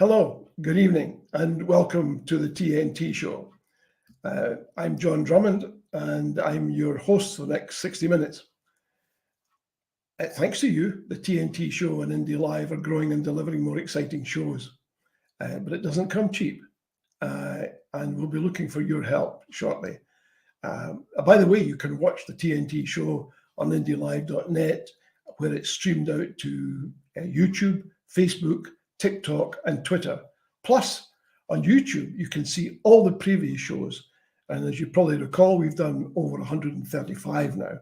Hello, good evening, and welcome to the TNT Show. I'm John Drummond, and I'm your host for the next 60 minutes. Thanks to you, the TNT Show and Indie Live are growing and delivering more exciting shows, but it doesn't come cheap, and we'll be looking for your help shortly. By the way, you can watch the TNT Show on indielive.net, where it's streamed out to YouTube, Facebook, TikTok, and Twitter. Plus, on YouTube, you can see all the previous shows. And as you probably recall, we've done over 135 now.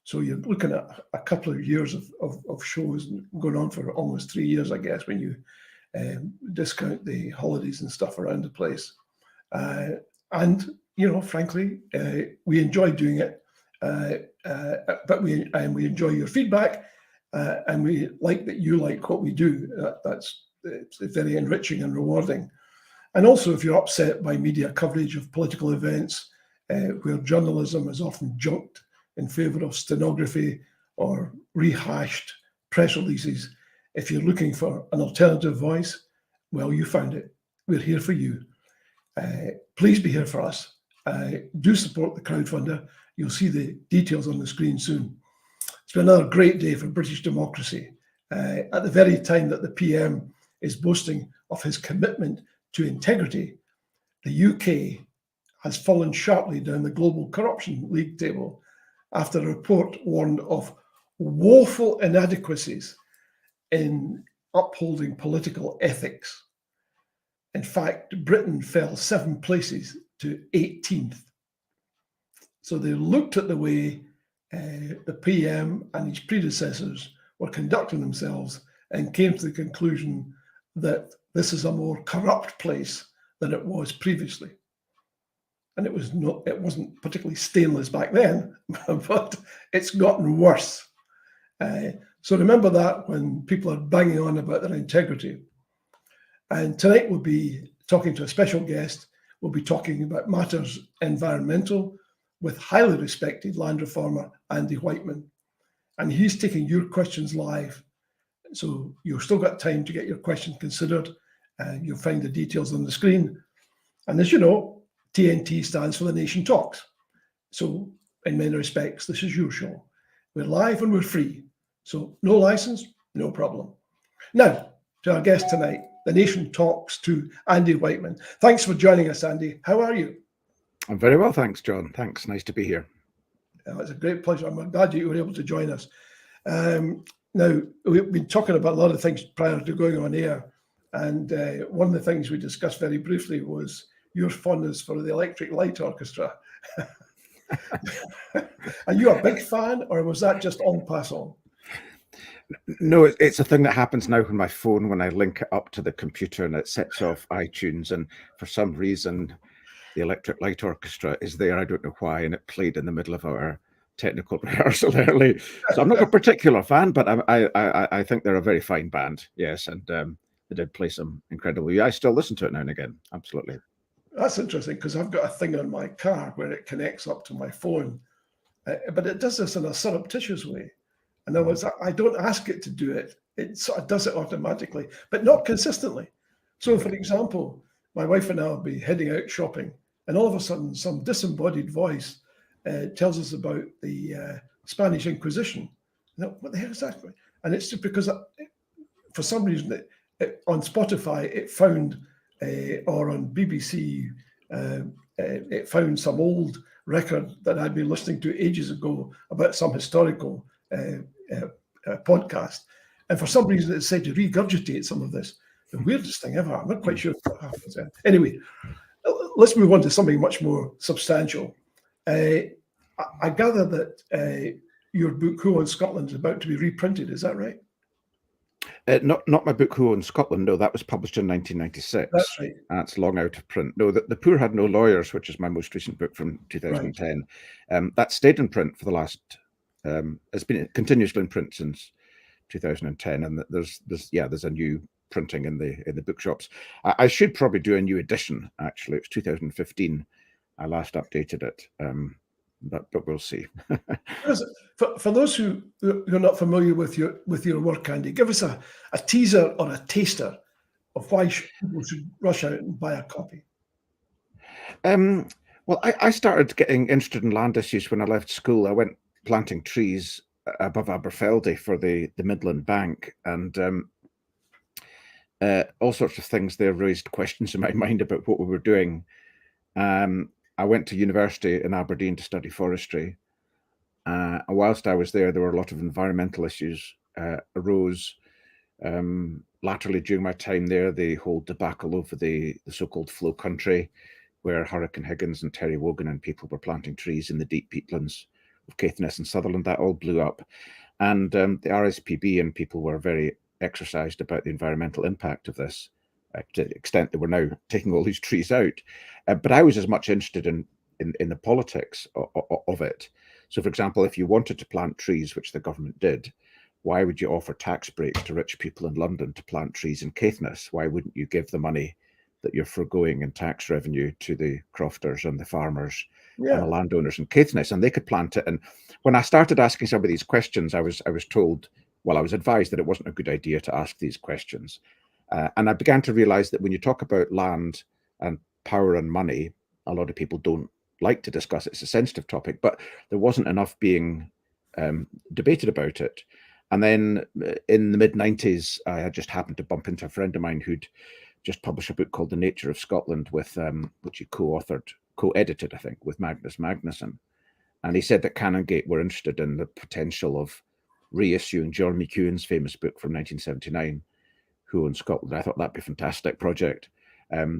So you're looking at a couple of years of shows going on for almost 3 years, I guess, when you discount the holidays and stuff around the place. And, you know, frankly, we enjoy doing it, but we enjoy your feedback. And we like that you like what we do. It's very enriching and rewarding. And also, if you're upset by media coverage of political events, where journalism is often junked in favor of stenography or rehashed press releases, if you're looking for an alternative voice, well, you found it. We're here for you. Please be here for us. Do support the crowdfunder. You'll see the details on the screen soon. It's been another great day for British democracy. At the very time that the PM is boasting of his commitment to integrity, the UK has fallen sharply down the global corruption league table after a report warned of woeful inadequacies in upholding political ethics. In fact, Britain fell 7 places to 18th. So they looked at the way the PM and his predecessors were conducting themselves and came to the conclusion that this is a more corrupt place than it was previously. And it wasn't particularly stainless back then, but it's gotten worse. So remember that when people are banging on about their integrity. And tonight we'll be talking to a special guest. We'll be talking about matters environmental with highly respected land reformer Andy Wightman. And he's taking your questions live. So you've still got time to get your questions considered. You'll find the details on the screen. And as you know, TNT stands for The Nation Talks. So in many respects, this is your show. We're live and we're free. So no license, no problem. Now, to our guest tonight, The Nation Talks to Andy Wightman. Thanks for joining us, Andy. How are you? I'm very well, thanks, John. Thanks. Nice to be here. It's a great pleasure. I'm glad you were able to join us. Now, we've been talking about a lot of things prior to going on air. And one of the things we discussed very briefly was your fondness for the Electric Light Orchestra. Are you a big fan, or was that just en passant? No, it's a thing that happens now on my phone when I link it up to the computer and it sets off iTunes. And for some reason, the Electric Light Orchestra is there. I don't know why. And it played in the middle of our technical rehearsal early. So I'm not a particular fan, but I think they're a very fine band. Yes. And they did play some incredible. I still listen to it now and again. Absolutely. That's interesting, because I've got a thing on my car where it connects up to my phone, but it does this in a surreptitious way. In other words, I don't ask it to do it. It sort of does it automatically, but not consistently. So, for example, my wife and I will be heading out shopping, and all of a sudden, some disembodied voice tells us about the Spanish Inquisition. Now, what the hell is that? And it's just because, for some reason, on Spotify, it found, or on BBC, it found some old record that I'd been listening to ages ago about some historical podcast. And for some reason, it said to regurgitate some of this. The weirdest thing ever. I'm not quite sure what happens. Anyway, let's move on to something much more substantial. I gather that your book, Who Owns Scotland, is about to be reprinted. Is that right? Not my book, Who Owns Scotland. No, that was published in 1996. That's right. That's long out of print. No, The Poor Had No Lawyers, which is my most recent book from 2010. Right. That stayed in print for the last. It's been continuously in print since 2010, and there's a new printing in the bookshops. I should probably do a new edition. Actually, it's 2015. I last updated it. But we'll see. For those who are not familiar with your work, Andy, give us a teaser or a taster of why people should rush out and buy a copy? Well, I started getting interested in land issues when I left school. I went planting trees above Aberfeldy for the Midland Bank, and all sorts of things there raised questions in my mind about what we were doing. I went to university in Aberdeen to study forestry. And whilst I was there were a lot of environmental issues arose. Latterly, during my time there, the whole debacle over the so-called flow country, where Hurricane Higgins and Terry Wogan and people were planting trees in the deep peatlands of Caithness and Sutherland, that all blew up. And the RSPB and people were very exercised about the environmental impact of this, to the extent that we're now taking all these trees out. But I was as much interested in the politics of it. So, for example, if you wanted to plant trees, which the government did, why would you offer tax breaks to rich people in London to plant trees in Caithness? Why wouldn't you give the money that you're foregoing in tax revenue to the crofters and the farmers and the landowners in Caithness, and they could plant it? And when I started asking some of these questions, I was told, well, I was advised that it wasn't a good idea to ask these questions. And I began to realize that when you talk about land and power and money, a lot of people don't like to discuss it. It's a sensitive topic, but there wasn't enough being debated about it. And then in the mid-90s, I had just happened to bump into a friend of mine who'd just published a book called The Nature of Scotland, with which he co-edited, I think, with Magnus Magnusson. And he said that Canongate were interested in the potential of reissuing John McEwan's famous book from 1979, Who Owns Scotland. I thought that'd be a fantastic project.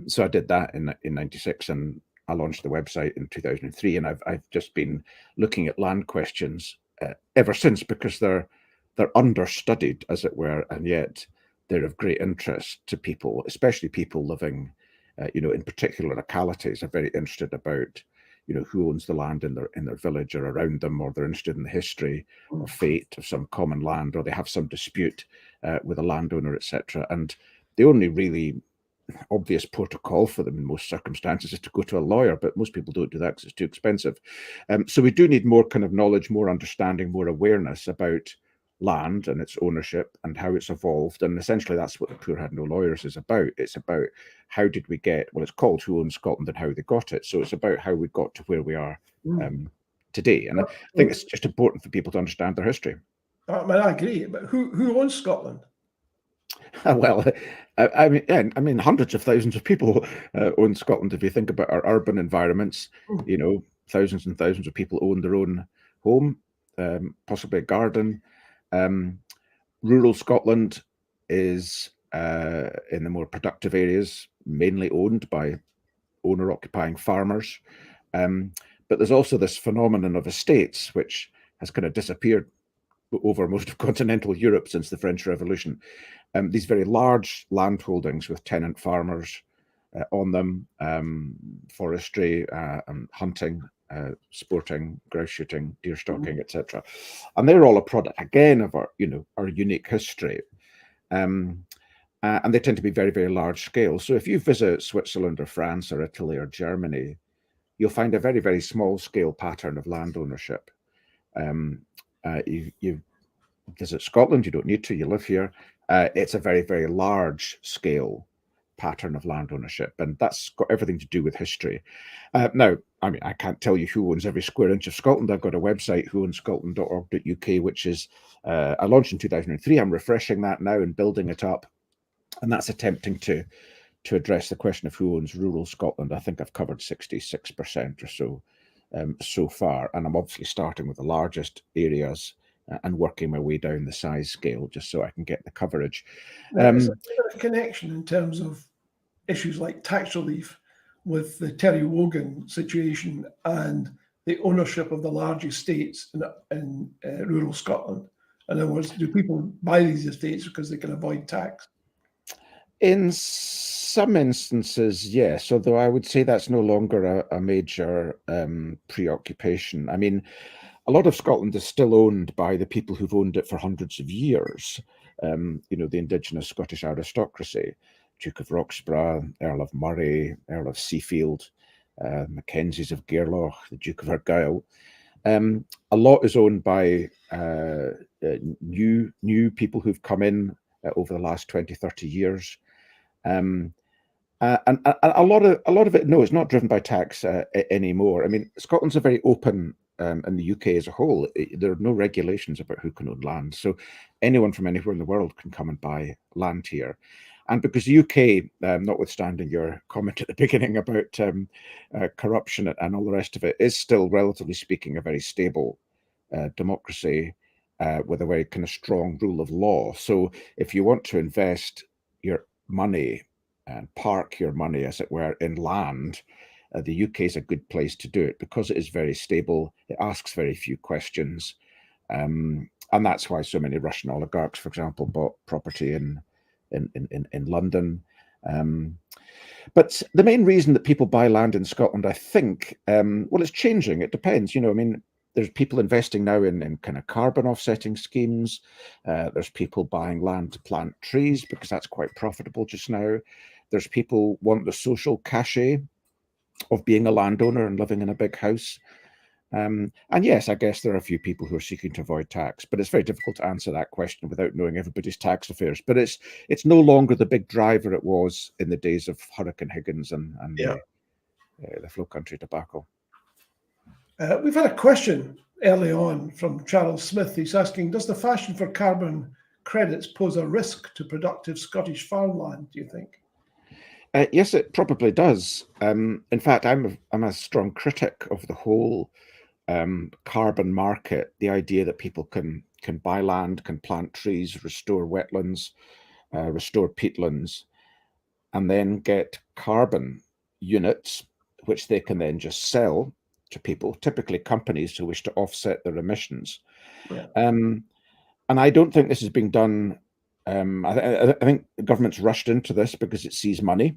So I did that in 96, and I launched the website in 2003. And I've just been looking at land questions ever since, because they're understudied, as it were, and yet they're of great interest to people, especially people living, in particular localities, are very interested about, who owns the land in their village or around them, or they're interested in the history or fate of some common land, or they have some dispute with a landowner, etc. And the only really obvious protocol for them in most circumstances is to go to a lawyer, but most people don't do that because it's too expensive. So we do need more kind of knowledge, more understanding, more awareness about land and its ownership and how it's evolved. And essentially that's what the Poor Had No Lawyers is about. It's about how did we get, well, it's called Who Owns Scotland and How They Got It. So it's about how we got to where we are today. And I think it's just important for people to understand their history. I mean, I agree, but who owns Scotland? Well, I mean, hundreds of thousands of people own Scotland. If you think about our urban environments, thousands and thousands of people own their own home, possibly a garden. Rural Scotland is in the more productive areas, mainly owned by owner-occupying farmers. But there's also this phenomenon of estates, which has kind of disappeared over most of continental Europe since the French Revolution. These very large land holdings with tenant farmers on them, forestry, hunting, sporting, grouse shooting, deer stalking, etc. And they're all a product, again, of our, our unique history. And they tend to be very, very large scale. So if you visit Switzerland or France or Italy or Germany, you'll find a very, very small scale pattern of land ownership. You visit Scotland, you don't need to, you live here. It's a very, very large scale pattern of land ownership, and that's got everything to do with history. Now, I mean, I can't tell you who owns every square inch of Scotland. I've got a website, whoownscotland.org.uk, which is, I launched in 2003. I'm refreshing that now and building it up, and that's attempting to address the question of who owns rural Scotland. I think I've covered 66% or so so far, and I'm obviously starting with the largest areas and working my way down the size scale just so I can get the coverage. Is there a connection in terms of issues like tax relief with the Terry Wogan situation and the ownership of the large estates in rural Scotland? In other words, do people buy these estates because they can avoid tax? In some instances, yes, although I would say that's no longer a major preoccupation. I mean, a lot of Scotland is still owned by the people who've owned it for hundreds of years. The indigenous Scottish aristocracy, Duke of Roxburgh, Earl of Murray, Earl of Seafield, Mackenzies of Gairloch, the Duke of Argyll. A lot is owned by new people who've come in over the last 20, 30 years. And a lot of it, no, it's not driven by tax anymore. I mean, Scotland's a very open, and the UK as a whole, there are no regulations about who can own land. So anyone from anywhere in the world can come and buy land here. And because the UK, notwithstanding your comment at the beginning about corruption and all the rest of it, is still, relatively speaking, a very stable democracy with a very kind of strong rule of law. So if you want to invest your money and park your money, as it were, in land, the UK is a good place to do it because it is very stable. It asks very few questions. And that's why so many Russian oligarchs, for example, bought property in London. But the main reason that people buy land in Scotland, I think, well, it's changing. It depends. I mean, there's people investing now in kind of carbon offsetting schemes. There's people buying land to plant trees because that's quite profitable just now. There's people want the social cachet of being a landowner and living in a big house. And yes, I guess there are a few people who are seeking to avoid tax, but it's very difficult to answer that question without knowing everybody's tax affairs. But it's no longer the big driver it was in the days of Hurricane Higgins and the Flow Country tobacco. We've had a question early on from Charles Smith. He's asking, does the fashion for carbon credits pose a risk to productive Scottish farmland, do you think? Yes, it probably does. In fact, I'm a strong critic of the whole carbon market. The idea that people can buy land, can plant trees, restore wetlands, restore peatlands, and then get carbon units, which they can then just sell to people, typically companies who wish to offset their emissions. Yeah. And I don't think this is being done. I think the government's rushed into this because it sees money.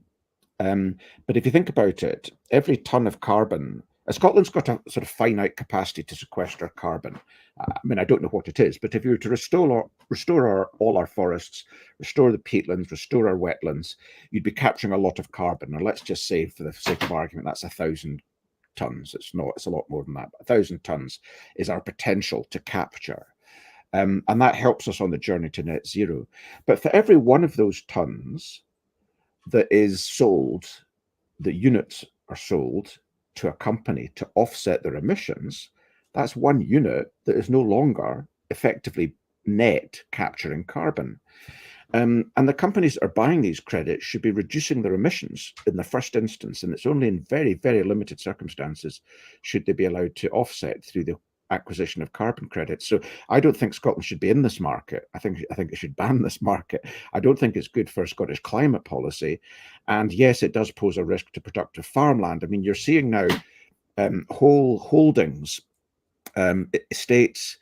But if you think about it, every ton of carbon, Scotland's got a sort of finite capacity to sequester carbon. I mean, I don't know what it is, but if you were to restore all our forests, restore the peatlands, restore our wetlands, you'd be capturing a lot of carbon. Now, let's just say, for the sake of argument, that's 1,000 tons. It's not, it's a lot more than that. 1,000 tons is our potential to capture. And that helps us on the journey to net zero. But for every one of those tons that is sold, the units are sold to a company to offset their emissions, that's one unit that is no longer effectively net capturing carbon. And the companies that are buying these credits should be reducing their emissions in the first instance, and it's only in very, very limited circumstances should they be allowed to offset through the acquisition of carbon credits. So I don't think Scotland should be in this market. I think it should ban this market. I don't think it's good for Scottish climate policy. And yes, it does pose a risk to productive farmland. I mean, you're seeing now whole holdings, estates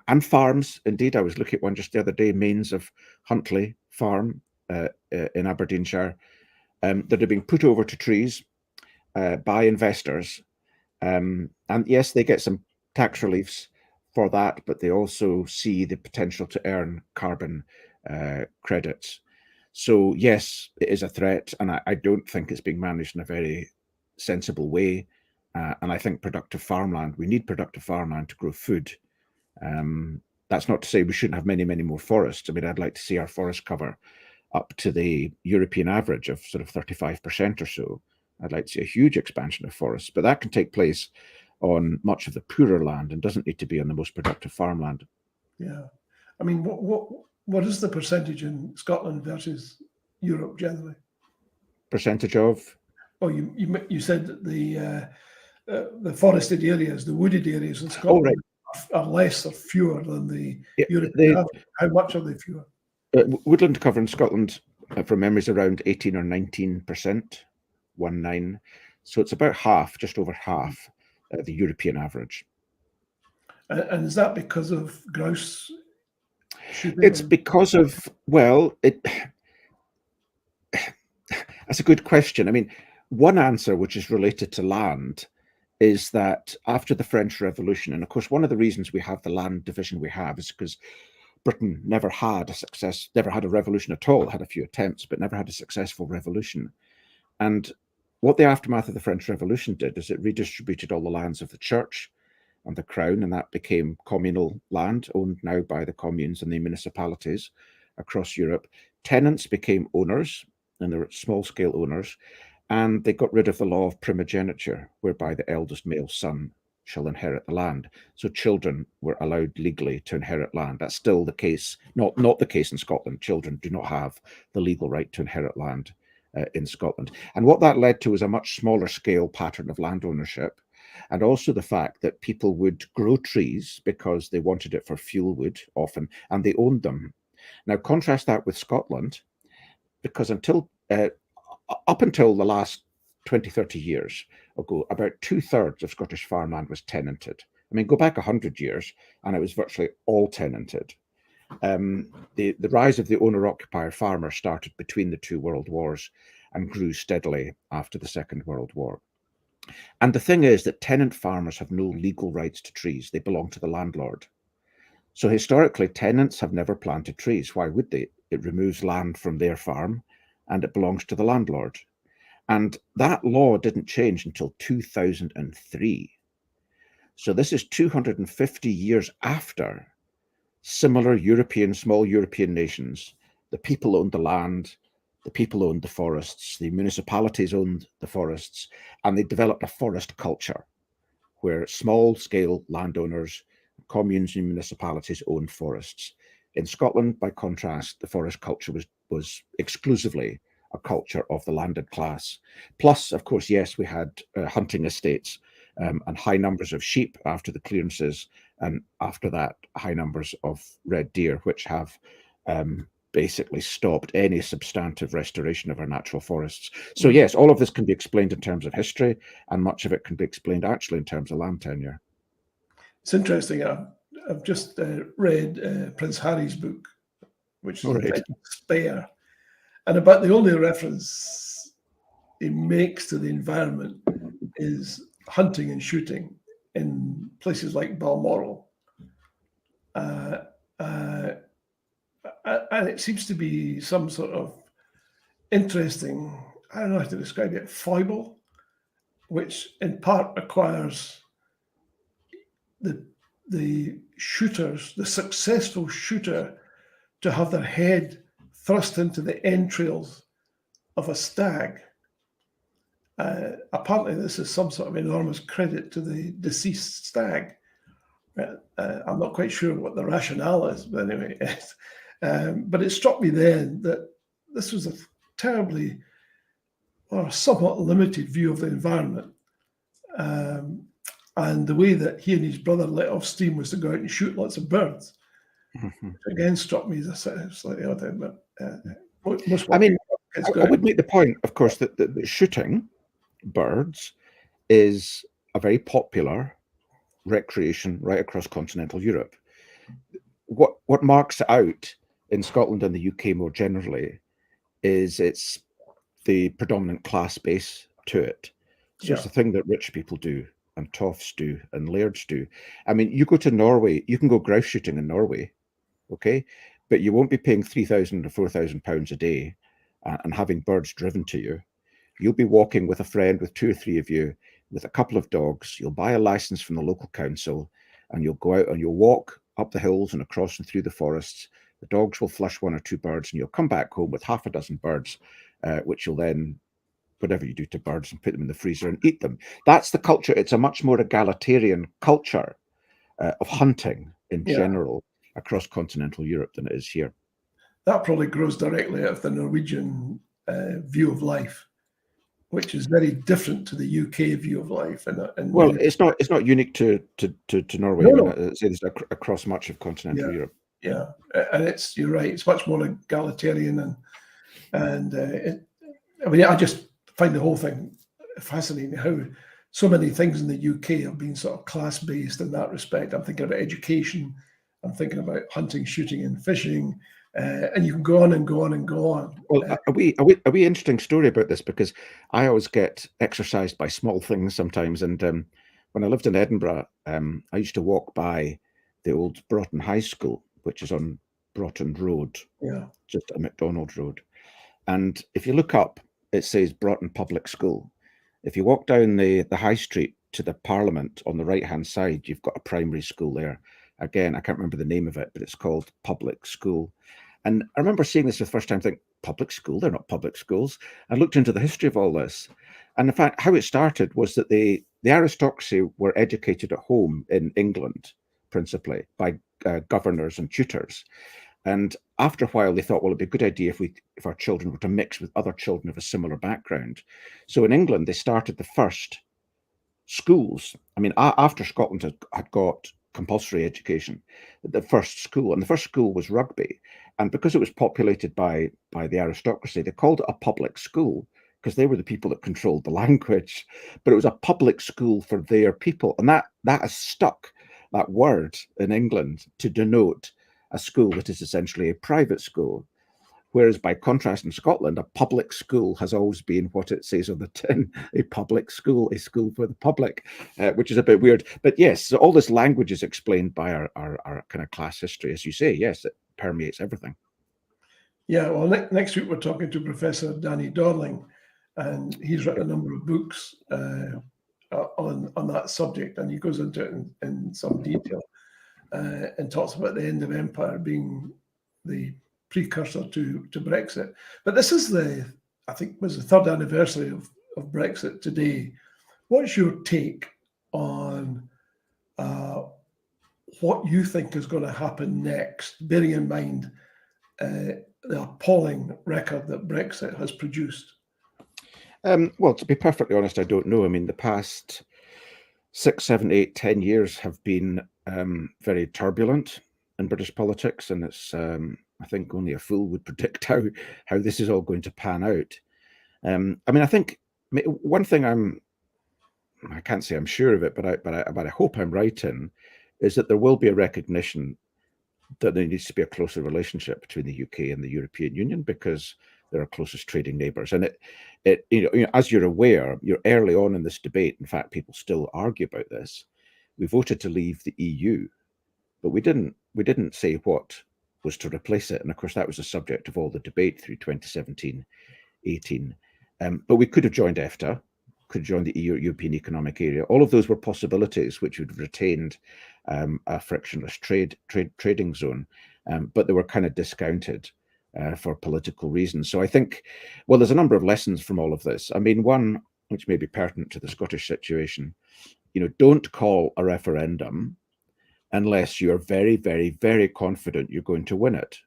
and farms. Indeed, I was looking at one just the other day, Mains of Huntly Farm in Aberdeenshire, that are being put over to trees by investors. And yes, they get some tax reliefs for that, but they also see the potential to earn carbon credits. So yes, it is a threat, and I don't think it's being managed in a very sensible way. And I think productive farmland, we need productive farmland to grow food. That's not to say we shouldn't have many, many more forests. I mean, I'd like to see our forest cover up to the European average of sort of 35% or so. I'd like to see a huge expansion of forests, but that can take place on much of the poorer land and doesn't need to be on the most productive farmland. Yeah. I mean, what is the percentage in Scotland versus Europe generally? Percentage of? Oh, you said that the forested areas, the wooded areas in Scotland are less or fewer than the European average. How much are they fewer? Woodland cover in Scotland, from memory, is around 18 or 19%, 19. So it's about half, just over half, the European average. And is that because of grouse shooting? It's because of, well, that's a good question. I mean, one answer, which is related to land, is that after the French Revolution, and of course, one of the reasons we have the land division we have is because Britain never had a revolution at all. It had a few attempts, but never had a successful revolution. And what the aftermath of the French Revolution did is it redistributed all the lands of the church and the crown, and that became communal land owned now by the communes and the municipalities across Europe. Tenants became owners, and they were small-scale owners, and they got rid of the law of primogeniture, whereby the eldest male son shall inherit the land. So children were allowed legally to inherit land. That's still the case, not the case in Scotland. Children do not have the legal right to inherit land in Scotland. And what that led to was a much smaller scale pattern of land ownership, and also the fact that people would grow trees because they wanted it for fuel wood often, and they owned them. Now contrast that with Scotland, because up until the last 20, 30 years ago, about 2/3 of Scottish farmland was tenanted. I mean, go back 100 years and it was virtually all tenanted. The rise of the owner-occupier farmer started between the two world wars and grew steadily after the Second World War. And the thing is that tenant farmers have no legal rights to trees. They belong to the landlord. So historically, tenants have never planted trees. Why would they? It removes land from their farm and it belongs to the landlord. And that law didn't change until 2003. So this is 250 years after similar small European nations. The people owned the land, the people owned the forests, the municipalities owned the forests, and they developed a forest culture where small-scale landowners, communes and municipalities owned forests. In Scotland, by contrast, the forest culture was exclusively a culture of the landed class. Plus, of course, yes, we had hunting estates and high numbers of sheep after the clearances, and after that, high numbers of red deer, which have basically stopped any substantive restoration of our natural forests. So yes, all of this can be explained in terms of history, and much of it can be explained actually in terms of land tenure. It's interesting. I've just read Prince Harry's book, which is entitled Spare, and about the only reference he makes to the environment is hunting and shooting in places like Balmoral. And it seems to be some sort of interesting, I don't know how to describe it, foible, which in part requires the shooters, the successful shooter, to have their head thrust into the entrails of a stag. Apparently, this is some sort of enormous credit to the deceased stag. I'm not quite sure what the rationale is, but anyway. But it struck me then that this was a terribly or somewhat limited view of the environment. And the way that he and his brother let off steam was to go out and shoot lots of birds. Mm-hmm. Again, struck me as a slightly odd thing, but I mean, I would make the point, of course, that shooting birds is a very popular recreation right across continental Europe. What marks it out in Scotland and the UK more generally is it's the predominant class base to it. So it's a thing that rich people do, and toffs do, and lairds do. I mean, you go to Norway, you can go grouse shooting in Norway, okay, but you won't be paying £3,000 or £4,000 a day and having birds driven to you. You'll be walking with a friend, with 2 or 3 of you, with a couple of dogs. You'll buy a license from the local council, and you'll go out and you'll walk up the hills and across and through the forests. The dogs will flush 1 or 2 birds, and you'll come back home with half a dozen birds, which you'll then, whatever you do to birds, and put them in the freezer and eat them. That's the culture. It's a much more egalitarian culture of hunting in general across continental Europe than it is here. That probably grows directly out of the Norwegian view of life, which is very different to the UK view of life. Well, it's not unique to Norway. No. It's across much of continental Europe. Yeah, and you're right. It's much more egalitarian, and I mean, I just find the whole thing fascinating. How so many things in the UK have been sort of class based in that respect. I'm thinking about education. I'm thinking about hunting, shooting, and fishing. And you can go on and go on and go on. Well, a wee interesting story about this, because I always get exercised by small things sometimes. And when I lived in Edinburgh, I used to walk by the old Broughton High School, which is on Broughton Road, just a McDonald Road. And if you look up, it says Broughton Public School. If you walk down the high street to the Parliament on the right-hand side, you've got a primary school there. Again, I can't remember the name of it, but it's called Public School. And I remember seeing this for the first time, thinking, public school. They're not public schools. I looked into the history of all this. And in fact, how it started was that the aristocracy were educated at home in England, principally by governors and tutors. And after a while, they thought, well, it'd be a good idea if our children were to mix with other children of a similar background. So in England, they started the first schools. I mean, after Scotland had got compulsory education, the first school was Rugby. And because it was populated by the aristocracy, they called it a public school because they were the people that controlled the language. But it was a public school for their people. And that has stuck, that word in England, to denote a school that is essentially a private school. Whereas by contrast in Scotland, a public school has always been what it says on the tin, a public school, a school for the public, which is a bit weird. But yes, so all this language is explained by our kind of class history. As you say, yes, it permeates everything. Yeah, well, next week we're talking to Professor Danny Dorling, and he's written a number of books on that subject, and he goes into it in some detail and talks about the end of empire being the precursor to Brexit. But this is I think was the third anniversary of Brexit today. What's your take on what you think is going to happen next, bearing in mind the appalling record that Brexit has produced? Well, to be perfectly honest, I don't know. I mean, the past 6, 7, 8, 10 years have been very turbulent in British politics, and it's I think only a fool would predict how this is all going to pan out. I mean, I think one thing I can't say I'm sure of it, but I hope I'm right in, is that there will be a recognition that there needs to be a closer relationship between the UK and the European Union because they're our closest trading neighbours. And it you know, as you're aware, you're early on in this debate. In fact, people still argue about this. We voted to leave the EU, but we didn't say what was to replace it. And of course, that was the subject of all the debate through 2017, 18. But we could have joined EFTA, could have joined the European Economic Area. All of those were possibilities which would have retained a frictionless trading zone, but they were kind of discounted for political reasons. So I think, well, there's a number of lessons from all of this. I mean, one which may be pertinent to the Scottish situation, you know, don't call a referendum unless you're very, very, very confident you're going to win it.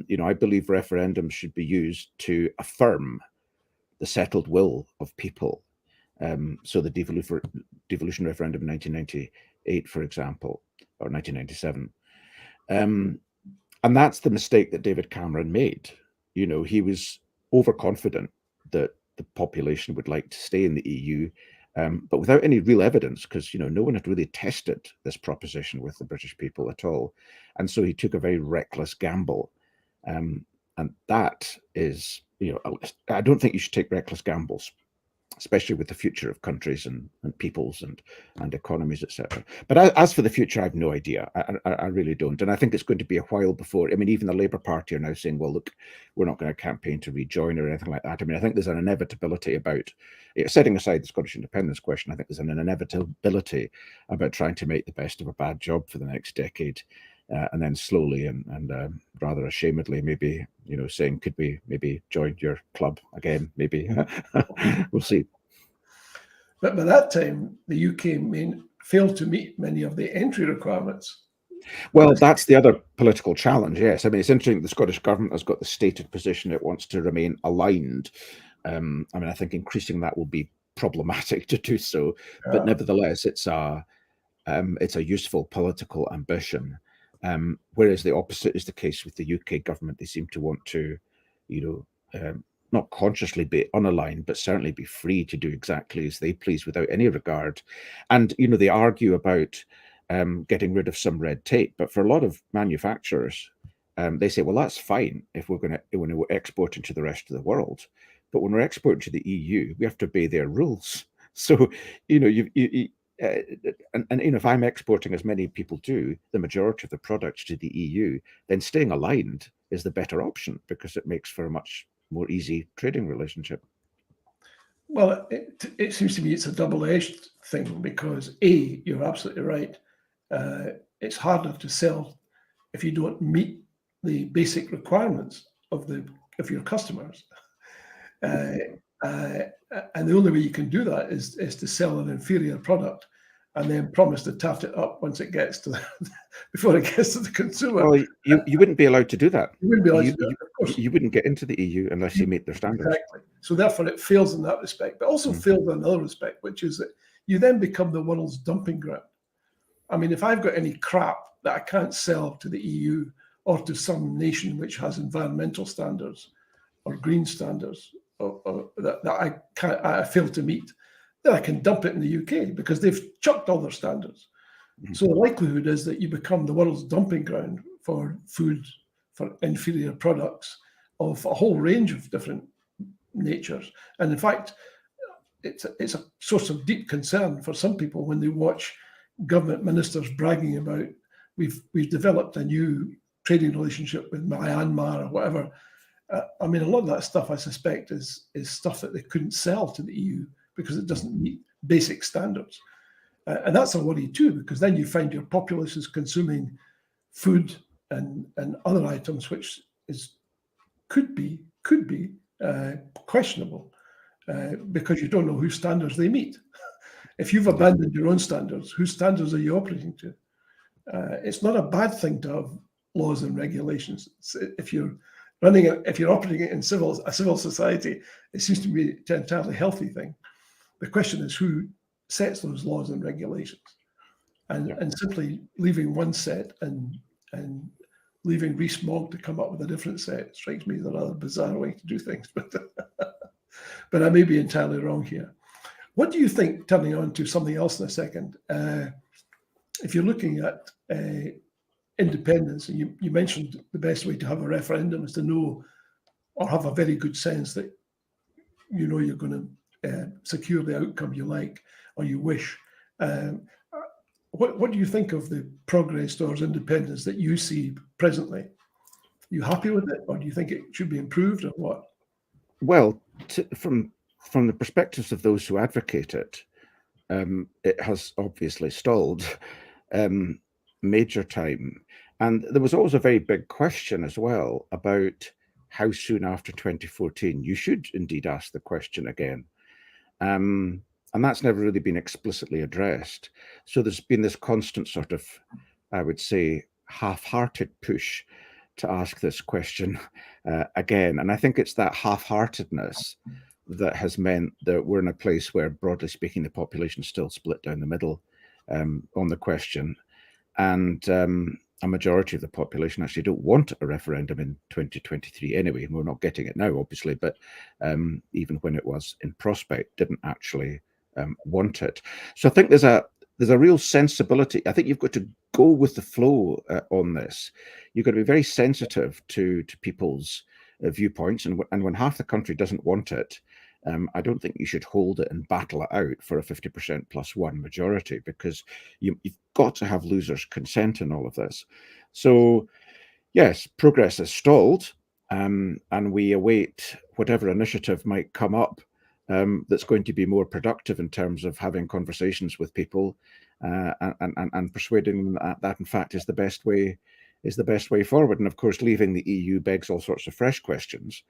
You know, I believe referendums should be used to affirm the settled will of people. So the devolution referendum in 1998, for example, or 1997. And that's the mistake that David Cameron made. You know, he was overconfident that the population would like to stay in the EU, but without any real evidence, because, you know, no one had really tested this proposition with the British people at all. And so he took a very reckless gamble. And that is, you know, I don't think you should take reckless gambles, especially with the future of countries and peoples and economies, etc. But as for the future, I have no idea. I really don't. And I think it's going to be a while before, I mean, even the Labour Party are now saying, well, look, we're not going to campaign to rejoin or anything like that. I mean, I think there's an inevitability about, setting aside the Scottish independence question, I think there's an inevitability about trying to make the best of a bad job for the next decade. And then slowly and rather ashamedly, maybe, you know, saying, could we maybe join your club again? Maybe. We'll see. But by that time, the UK failed to meet many of the entry requirements. Well, that's the other political challenge, yes. I mean, it's interesting the Scottish government has got the stated position it wants to remain aligned. I mean, I think increasing that will be problematic to do so. But nevertheless, it's a useful political ambition. Whereas the opposite is the case with the UK government. They seem to want to, you know, not consciously be unaligned, but certainly be free to do exactly as they please without any regard. And, you know, they argue about getting rid of some red tape. But for a lot of manufacturers, they say, well, that's fine if when we're exporting to the rest of the world. But when we're exporting to the EU, we have to obey their rules. So, you know, and you know, if I'm exporting, as many people do, the majority of the products to the EU, then staying aligned is the better option because it makes for a much more easy trading relationship. Well, it seems to me it's a double-edged thing because you're absolutely right. It's harder to sell if you don't meet the basic requirements of the of your customers. And the only way you can do that is to sell an inferior product and then promise to tat it up once it gets to before it gets to the consumer. Well, you wouldn't be allowed to do that. You wouldn't be allowed to do that, of course. You wouldn't get into the EU unless you meet their standards. Exactly. So therefore it fails in that respect, but also fails in another respect, which is that you then become the world's dumping ground. I mean, if I've got any crap that I can't sell to the EU or to some nation which has environmental standards or green standards or that I fail to meet, then I can dump it in the UK because they've chucked all their standards. So the likelihood is that you become the world's dumping ground for food, for inferior products of a whole range of different natures. And in fact, it's a source of deep concern for some people when they watch government ministers bragging about we've developed a new trading relationship with Myanmar or whatever. I mean, a lot of that stuff, I suspect, is stuff that they couldn't sell to the EU because it doesn't meet basic standards. And that's a worry too, because then you find your populace is consuming food and other items which could be questionable because you don't know whose standards they meet. If you've abandoned your own standards, whose standards are you operating to? It's not a bad thing to have laws and regulations. If you're operating in a civil society, it seems to be an entirely healthy thing. The question is who sets those laws and regulations, and simply leaving one set and leaving Rees-Mogg to come up with a different set strikes me as a rather bizarre way to do things. But I may be entirely wrong here. What do you think, turning on to something else in a second, if you're looking at independence, and you mentioned the best way to have a referendum is to know or have a very good sense that you know you're going to secure the outcome you like or you wish. What do you think of the progress towards independence that you see presently? Are you happy with it, or do you think it should be improved, or what? Well, from the perspectives of those who advocate it, it has obviously stalled major time. And there was always a very big question as well about how soon after 2014 you should indeed ask the question again. And that's never really been explicitly addressed. So there's been this constant sort of, I would say, half-hearted push to ask this question again. And I think it's that half-heartedness that has meant that we're in a place where, broadly speaking, the population is still split down the middle on the question. And a majority of the population actually don't want a referendum in 2023 anyway. And we're not getting it now, obviously, but even when it was in prospect, didn't actually want it. So I think there's a real sensibility. I think you've got to go with the flow on this. You've got to be very sensitive to people's viewpoints. And when half the country doesn't want it, I don't think you should hold it and battle it out for a 50% plus one majority, because you've got to have losers' consent in all of this. So, yes, progress has stalled, and we await whatever initiative might come up that's going to be more productive in terms of having conversations with people and persuading them that in fact is the best way forward. And of course, leaving the EU begs all sorts of fresh questions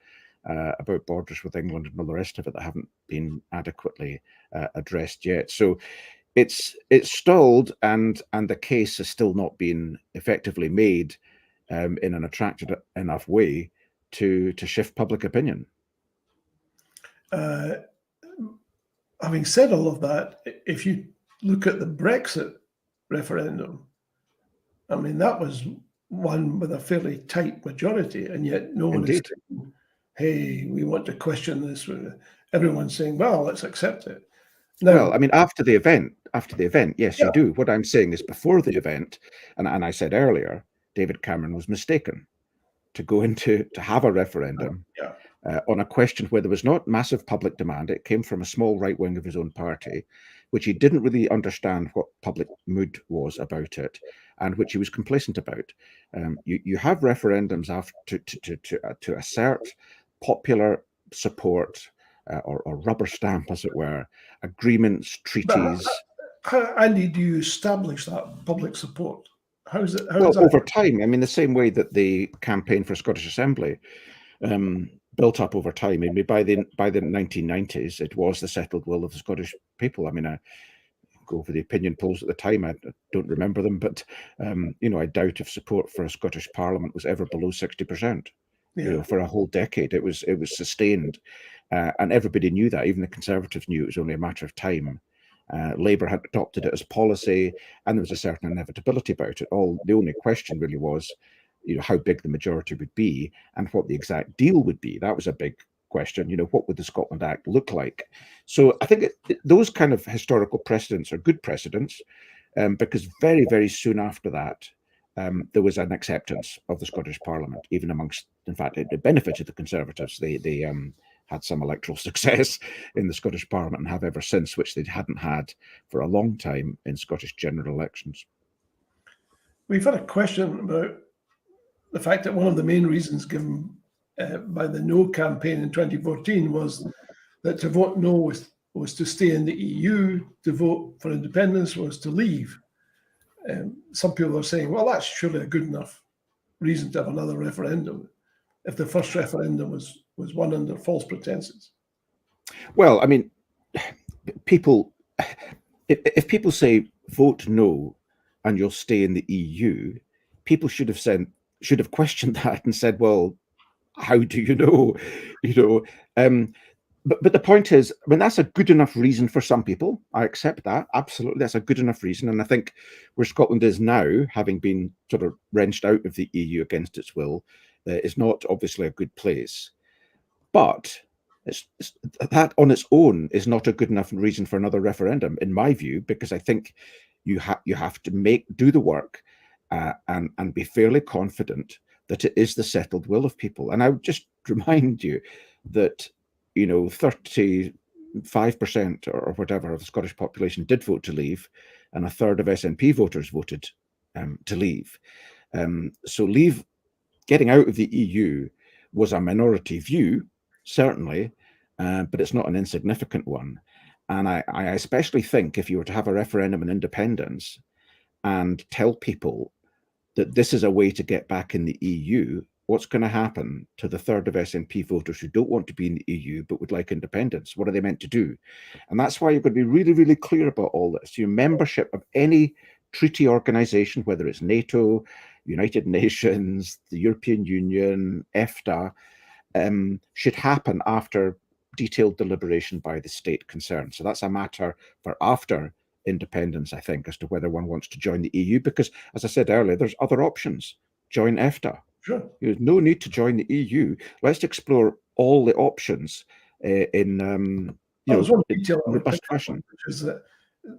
about borders with England and all the rest of it that haven't been adequately addressed yet. So it's stalled, and the case has still not been effectively made in an attractive enough way to shift public opinion. Having said all of that, if you look at the Brexit referendum, I mean, that was won with a fairly tight majority, and yet no one is saying, hey, we want to question this. Everyone's saying, well, let's accept it. Now, well, I mean, after the event, yes, you do. What I'm saying is before the event, and I said earlier, David Cameron was mistaken to go into to have a referendum on a question where there was not massive public demand. It came from a small right wing of his own party, which he didn't really understand what public mood was about it, and which he was complacent about. You have referendums after to assert popular support or rubber stamp, as it were, agreements, treaties. How, Andy, do you establish that public support? How is it? Well, over time, I mean, the same way that the campaign for Scottish Assembly built up over time. I mean, by the 1990s, it was the settled will of the Scottish people. I mean, I go over the opinion polls at the time. I don't remember them, but I doubt if support for a Scottish Parliament was ever below 60%. Yeah. For a whole decade, it was sustained, and everybody knew that. Even the Conservatives knew it was only a matter of time. Labour had adopted it as policy, and there was a certain inevitability about it. The only question really was, how big the majority would be and what the exact deal would be. That was a big question. What would the Scotland Act look like? So I think those kind of historical precedents are good precedents, because very, very soon after that, there was an acceptance of the Scottish Parliament, even amongst, in fact, it benefited the Conservatives. They had some electoral success in the Scottish Parliament and have ever since, which they hadn't had for a long time in Scottish general elections. We've had a question about the fact that one of the main reasons given by the No campaign in 2014 was that to vote no was to stay in the EU, to vote for independence was to leave. Some people are saying, well, that's surely a good enough reason to have another referendum if the first referendum was won under false pretenses. Well, I mean, if people say vote no and you'll stay in the EU, people should have questioned that and said, well, how do you know? But the point is, I mean, that's a good enough reason for some people. I accept that. Absolutely. That's a good enough reason. And I think where Scotland is now, having been sort of wrenched out of the EU against its will, is not obviously a good place. But that on its own is not a good enough reason for another referendum, in my view, because I think you have to do the work and be fairly confident that it is the settled will of people. And I would just remind you that 35% or whatever of the Scottish population did vote to leave, and a third of SNP voters voted to leave. So getting out of the EU was a minority view, certainly, but it's not an insignificant one. And I especially think if you were to have a referendum on independence and tell people that this is a way to get back in the EU, what's going to happen to the third of SNP voters who don't want to be in the EU but would like independence? What are they meant to do? And that's why you've got to be really, really clear about all this. Your membership of any treaty organization, whether it's NATO, United Nations, the European Union, EFTA, should happen after detailed deliberation by the state concerned. So that's a matter for after independence, I think, as to whether one wants to join the EU, because, as I said earlier, there's other options. Join EFTA. Sure. There's no need to join the EU. Let's explore all the options in robust fashion. Which is that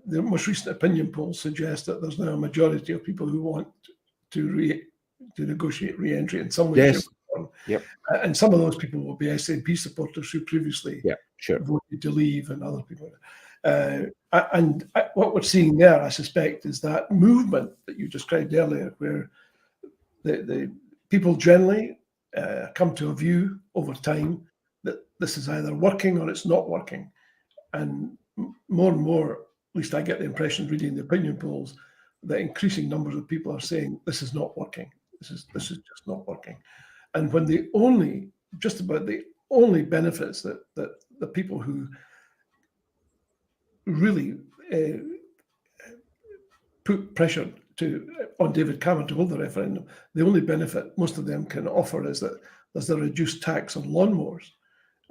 the most recent opinion polls suggest that there's now a majority of people who want to negotiate re-entry in some way. Yes. Yep. And some of those people will be SNP supporters who previously voted to leave, and other people. And what we're seeing there, I suspect, is that movement that you described earlier, where the people generally come to a view over time that this is either working or it's not working. And more, at least I get the impression reading the opinion polls, that increasing numbers of people are saying this is not working. This is just not working. And when just about the only benefits that the people who really put pressure on David Cameron to hold the referendum, the only benefit most of them can offer is that there's the reduced tax on lawnmowers.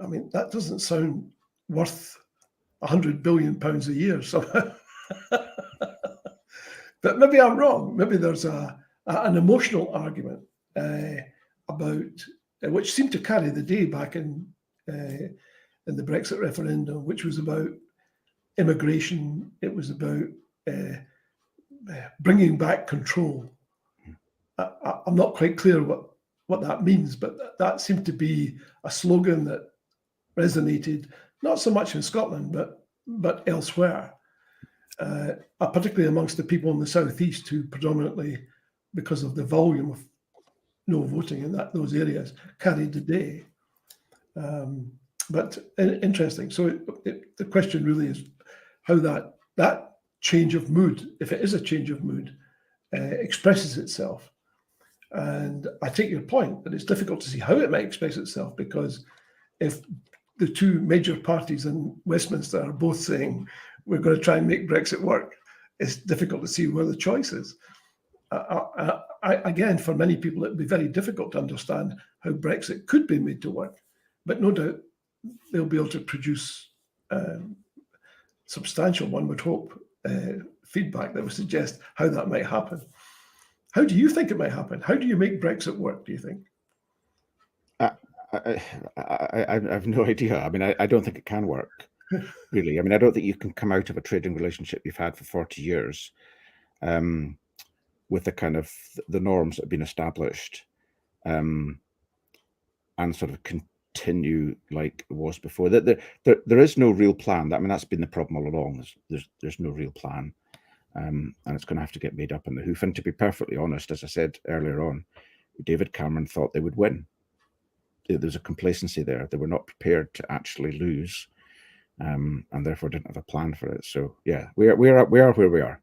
I mean, that doesn't sound worth £100 billion a year. So, but maybe I'm wrong. Maybe there's an emotional argument about which seemed to carry the day back in the Brexit referendum, which was about immigration. It was about bringing back control. I'm not quite clear what that means, but that seemed to be a slogan that resonated not so much in Scotland, but elsewhere, particularly amongst the people in the southeast who predominantly, because of the volume of no voting in those areas, carried the day. But interesting. So the question really is how that change of mood, if it is a change of mood, expresses itself. And I take your point that it's difficult to see how it might express itself, because if the two major parties in Westminster are both saying we're going to try and make Brexit work, it's difficult to see where the choice is. Again, for many people, it'd be very difficult to understand how Brexit could be made to work, but no doubt they'll be able to produce substantial, one would hope, feedback that would suggest how that might happen. How do you think it might happen? How do you make Brexit work, do you think? I have no idea. I mean, I don't think it can work, really. I mean, I don't think you can come out of a trading relationship you've had for 40 years with the kind of the norms that have been established and sort of continue like it was before. There is no real plan. I mean, that's been the problem all along. There's no real plan. And it's going to have to get made up in the hoof. And to be perfectly honest, as I said earlier on, David Cameron thought they would win. There's a complacency there. They were not prepared to actually lose, and therefore didn't have a plan for it. So yeah, we are where we are.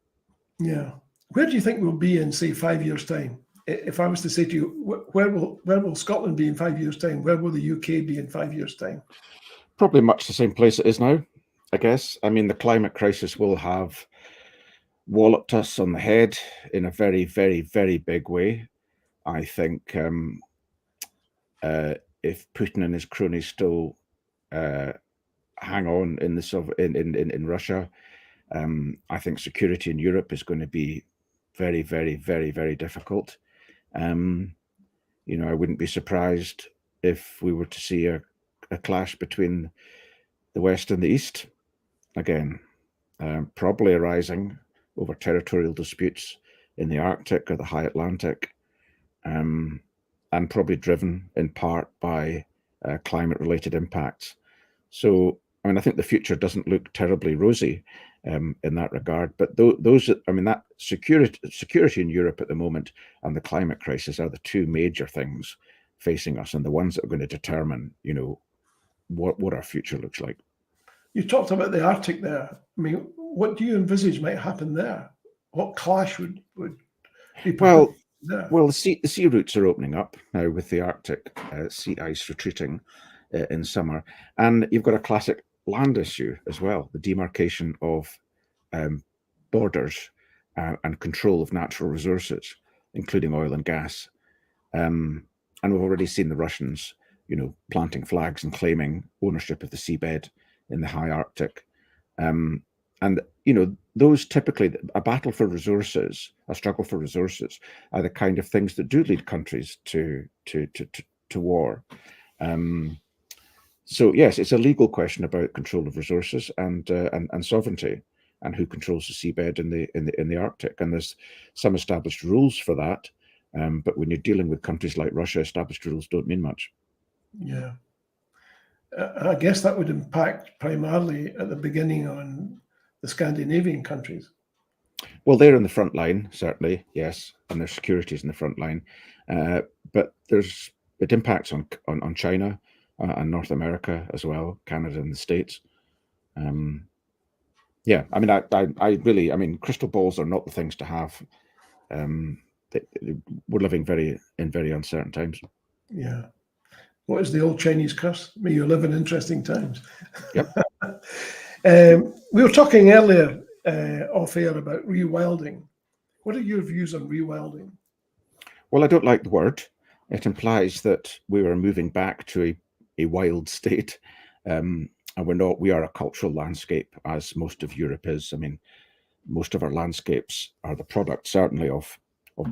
Yeah. Where do you think we'll be in, say, 5 years' time? If I was to say to you, where will Scotland be in 5 years' time? Where will the UK be in 5 years' time? Probably much the same place it is now, I guess. I mean, the climate crisis will have walloped us on the head in a very, very, very big way. I think if Putin and his cronies still hang on in Russia, I think security in Europe is going to be very, very, very, very difficult. You know, I wouldn't be surprised if we were to see a clash between the West and the East again, probably arising over territorial disputes in the Arctic or the high Atlantic, and probably driven in part by climate-related impacts. So, I mean, I think the future doesn't look terribly rosy in that regard. But those, I mean, that security in Europe at the moment and the climate crisis are the two major things facing us, and the ones that are going to determine, you know, what our future looks like. You talked about the Arctic there. I mean, what do you envisage might happen there? What clash would be there? Well, the sea routes are opening up now with the Arctic sea ice retreating in summer, and you've got a classic land issue as well: the demarcation of borders and control of natural resources, including oil and gas. And we've already seen the Russians, you know, planting flags and claiming ownership of the seabed in the high Arctic. And, you know, those typically, a battle for resources, a struggle for resources, are the kind of things that do lead countries to war. So yes, it's a legal question about control of resources and sovereignty, and who controls the seabed in the Arctic. And there's some established rules for that, but when you're dealing with countries like Russia, established rules don't mean much. Yeah. I guess that would impact primarily at the beginning on the Scandinavian countries. Well, they're in the front line, certainly, yes, and their security is in the front line. But it impacts on China and North America as well, Canada and the States. Yeah, I mean, I mean, crystal balls are not the things to have. We're living in very uncertain times. Yeah. What is the old Chinese curse? May you live in interesting times. Yep. We were talking earlier off air about rewilding. What are your views on rewilding? Well, I don't like the word. It implies that we are moving back to a wild state, and we're not. We are a cultural landscape, as most of Europe is. I mean, most of our landscapes are the product, certainly, of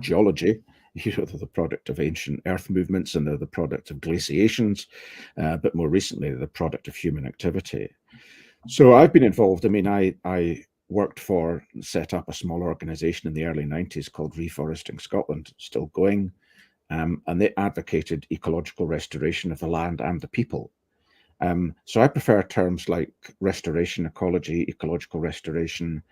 geology. You know, they're the product of ancient earth movements, and they're the product of glaciations, but more recently, they're the product of human activity. So I've been involved. I mean, I worked for, set up a small organization in the early 90s called Reforesting Scotland, still going, and they advocated ecological restoration of the land and the people. So I prefer terms like restoration, ecology, ecological restoration,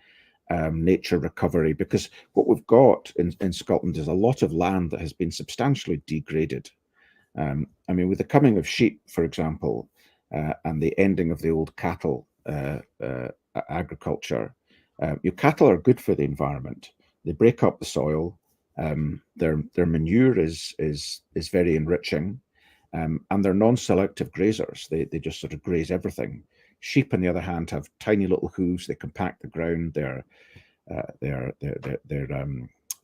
nature recovery, because what we've got in Scotland is a lot of land that has been substantially degraded. I mean, with the coming of sheep, for example, and the ending of the old cattle agriculture, your cattle are good for the environment. They break up the soil, Their manure is very enriching, and they're non-selective grazers. They just sort of graze everything. Sheep, on the other hand, have tiny little hooves. They compact the ground. Their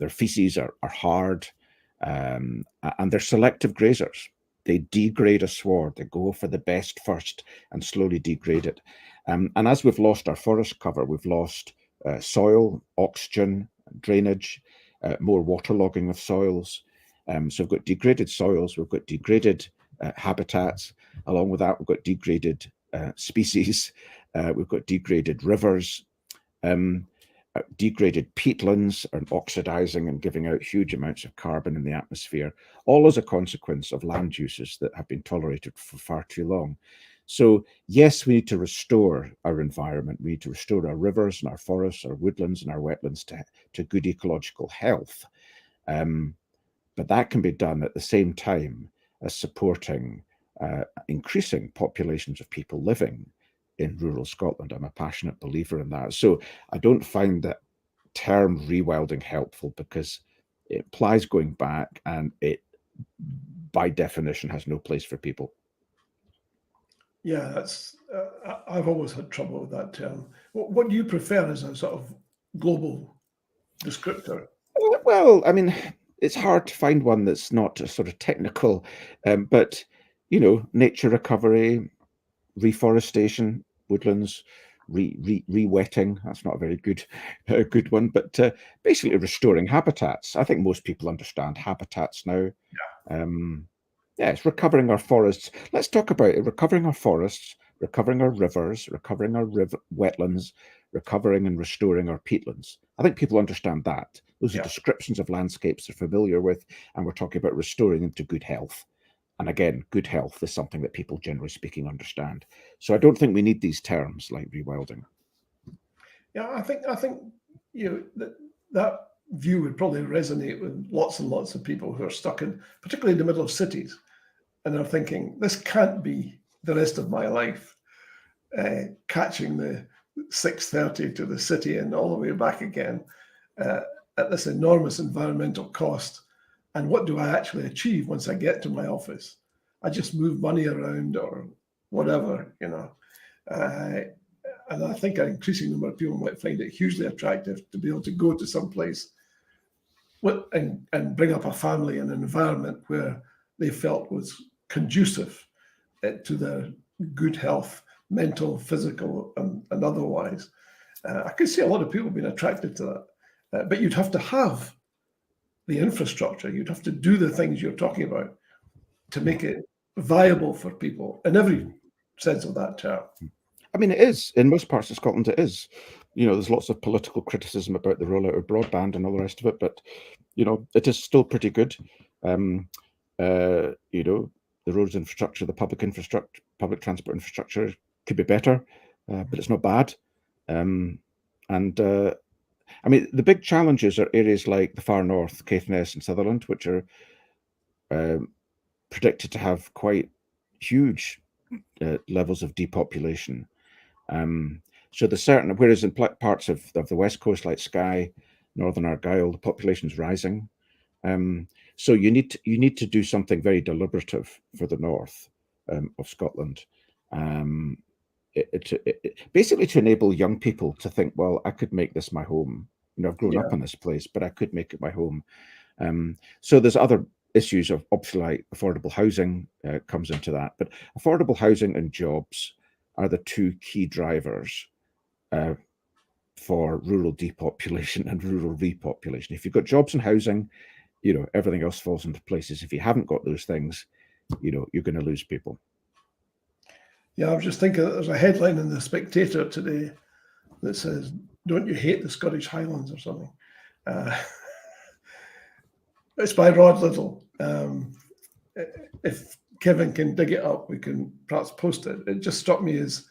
feces are hard, and they're selective grazers. They degrade a sward. They go for the best first and slowly degrade it. And as we've lost our forest cover, we've lost soil, oxygen, drainage, more waterlogging of soils. So we've got degraded soils, we've got degraded habitats. Along with that, we've got degraded species. We've got degraded rivers. Degraded peatlands are oxidizing and giving out huge amounts of carbon in the atmosphere, all as a consequence of land uses that have been tolerated for far too long. So yes, we need to restore our environment. We need to restore our rivers and our forests, our woodlands and our wetlands to good ecological health. But that can be done at the same time as supporting increasing populations of people living in rural Scotland. I'm a passionate believer in that. So I don't find that term rewilding helpful, because it implies going back, and it, by definition, has no place for people. Yeah, that's. I've always had trouble with that term. What do you prefer as a sort of global descriptor? Well, I mean, it's hard to find one that's not a sort of technical, but nature recovery, reforestation, woodlands, re-wetting. That's not a very good one, but basically restoring habitats. I think most people understand habitats now. Yeah, it's recovering our forests. Let's talk about it. Recovering our forests, recovering our rivers, recovering our wetlands, recovering and restoring our peatlands. I think people understand that. Those are descriptions of landscapes they're familiar with, and we're talking about restoring them to good health. And again, good health is something that people, generally speaking, understand. So I don't think we need these terms like rewilding. Yeah, I think that view would probably resonate with lots and lots of people who are stuck in, particularly in the middle of cities, and are thinking, this can't be the rest of my life, catching the 6:30 to the city and all the way back again at this enormous environmental cost. And what do I actually achieve once I get to my office? I just move money around or whatever, and I think an increasing number of people might find it hugely attractive to be able to go to some place and bring up a family in an environment where they felt was conducive to their good health, mental, physical, and otherwise. I could see a lot of people being attracted to that, but you'd have to have the infrastructure. You'd have to do the things you're talking about to make it viable for people in every sense of that term. I mean, it is. In most parts of Scotland, it is. There's lots of political criticism about the rollout of broadband and all the rest of it, but, it is still pretty good. The roads infrastructure, the public transport infrastructure could be better, but it's not bad. I mean, the big challenges are areas like the far north, Caithness and Sutherland, which are predicted to have quite huge levels of depopulation. So there's certain, whereas in parts of the west coast like Skye, Northern Argyll, the population's rising. So you need to do something very deliberative for the north of Scotland. Basically to enable young people to think, well, I could make this my home. I've grown up in this place, but I could make it my home. So there's other issues of, obviously, like affordable housing comes into that, but affordable housing and jobs are the two key drivers for rural depopulation and rural repopulation. If you've got jobs and housing, everything else falls into places. If you haven't got those things, you're going to lose people. Yeah, I was just thinking that there's a headline in the Spectator today that says, "Don't you hate the Scottish Highlands?" or something. It's by Rod Little. If Kevin can dig it up, we can perhaps post it. It just struck me as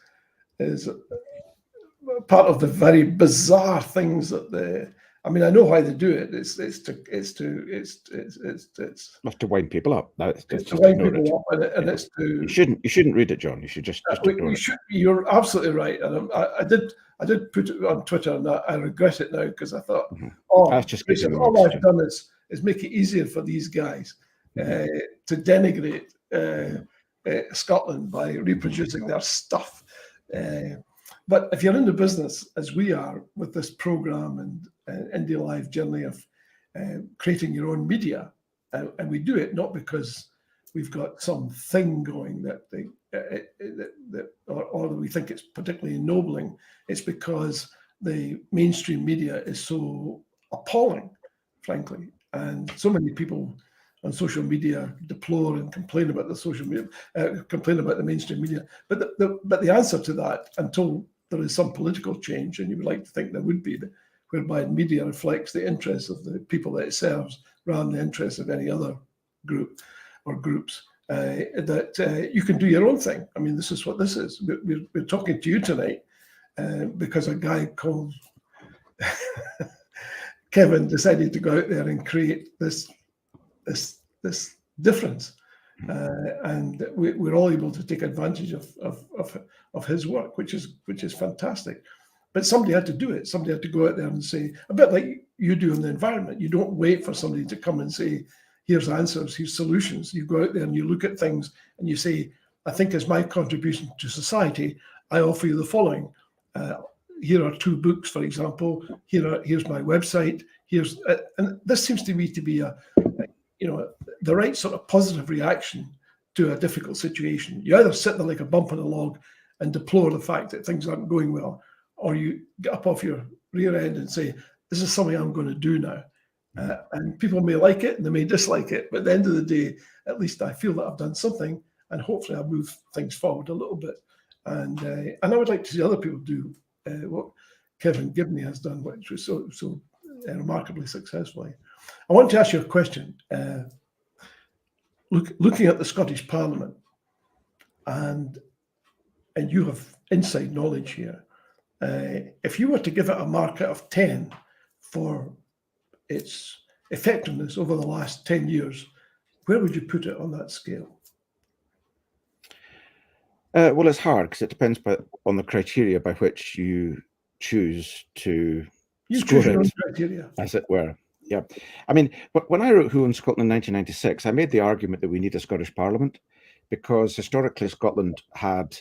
part of the very bizarre things that I mean, I know why they do it. It's to wind people up. It's to wind people up, and it's to. You shouldn't read it, John. You should just ignore it. You're absolutely right, and I did put it on Twitter, and I regret it now because I thought, that's just all I've done is make it easier for these guys to denigrate Scotland by reproducing their stuff. But if you're in the business, as we are with this program and India Live journey of creating your own media, and we do it not because we've got some thing going or we think it's particularly ennobling. It's because the mainstream media is so appalling, frankly, and so many people on social media deplore and complain about the social media, complain about the mainstream media. But the answer to that, until there is some political change, and you would like to think there would be, whereby media reflects the interests of the people that it serves rather than the interests of any other group or groups, that you can do your own thing. I mean, this is what this is. We're talking to you tonight because a guy called Kevin decided to go out there and create this difference, and we're all able to take advantage of his work, which is fantastic. But somebody had to do it. Somebody had to go out there and say, a bit like you do in the environment. You don't wait for somebody to come and say, here's answers, here's solutions. You go out there and you look at things and you say, I think as my contribution to society, I offer you the following. Here are 2 books, for example. Here's my website. And this seems to me to be the right sort of positive reaction to a difficult situation. You either sit there like a bump on a log and deplore the fact that things aren't going well, or you get up off your rear end and say, this is something I'm going to do now. And people may like it and they may dislike it, but at the end of the day, at least I feel that I've done something, and hopefully I'll move things forward a little bit. And I would like to see other people do what Kevin Gibney has done, which was so remarkably successfully. I want to ask you a question. Looking at the Scottish Parliament, and you have inside knowledge here, if you were to give it a mark out of 10 for its effectiveness over the last 10 years, where would you put it on that scale? Well, it's hard because it depends on the criteria by which you choose to score your own it, criteria, as it were. Yeah. I mean, when I wrote Who Owns Scotland in 1996, I made the argument that we need a Scottish Parliament because historically Scotland had